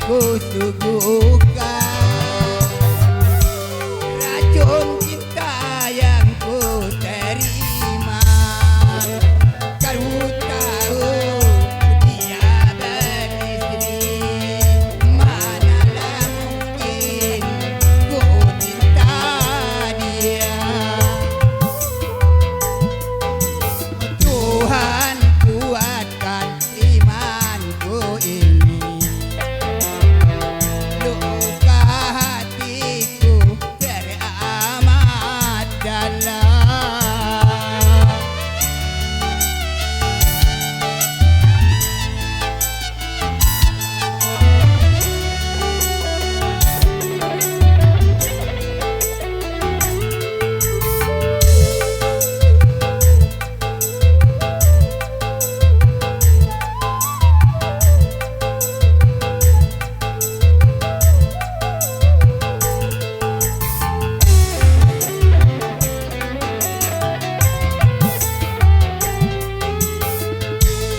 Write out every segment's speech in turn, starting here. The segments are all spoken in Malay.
ku suguhkan, racun cinta yang ku terima. Kau tahu dia beristri, manalah mungkin ku cinta dia. Tuhan kuatkan imanku ini, luka hatiku teramat dalam.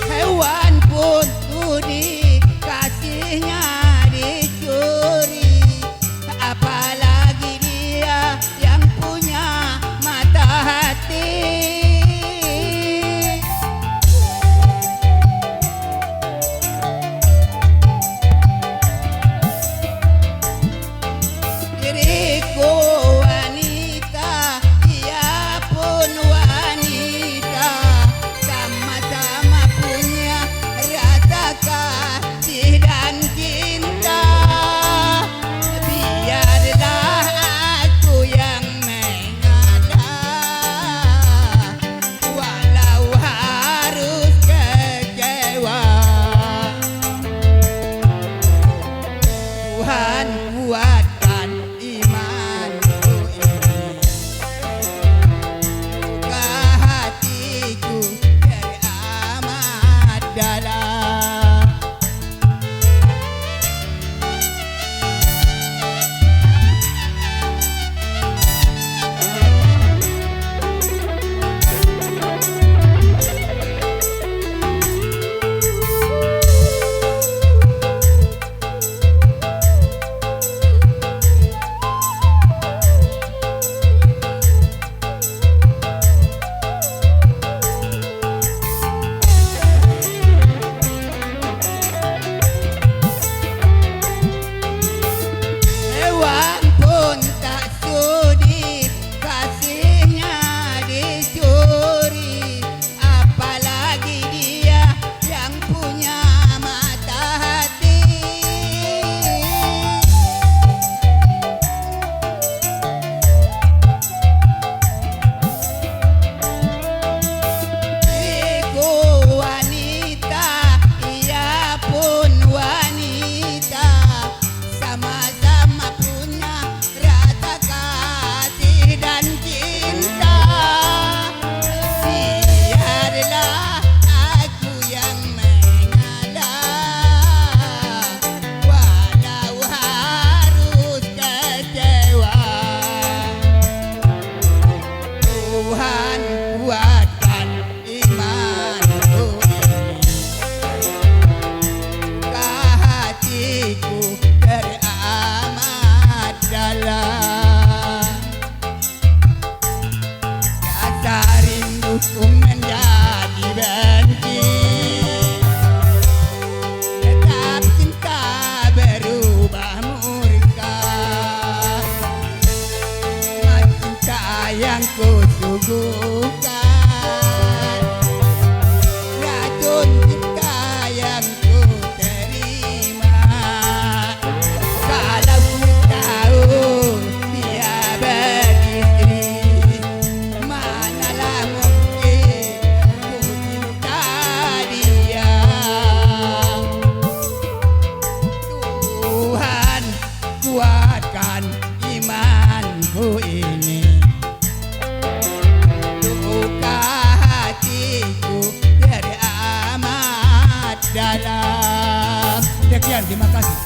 Hewan pun sudi kasihnya dicuri, apalagi dia yang punya mata hati. Diriku wanita, ia pun wanita, sama-sama punya rasa kasih dan cinta. Biarlah aku yang mengalah, walau harus kecewa. Tuhan kuatkan imanku ini, luka hatiku teramat dalam. Hewan pun tak sudi kasihnya dicuri, apalagi dia yang punya mata hati. Diriku wanita, ia pun wanita, sama-sama punya rasa kasih dan cinta. Biarlah aku yang mengalah, walau harus kecewa. Tuhan kuatkan imanku ini, luka hatiku teramat dalam. Rasa rinduku menjadi benci, tetap cinta berubah murka. Cinta yang ku suguhkan, racun cinta yang ku terima. Kalau ku tahu dia beristri, manalah mungkin ku cinta dia. Tuhan kuatkan imanku ini, luka hatiku teramat dalam. Sekian, terima kasih.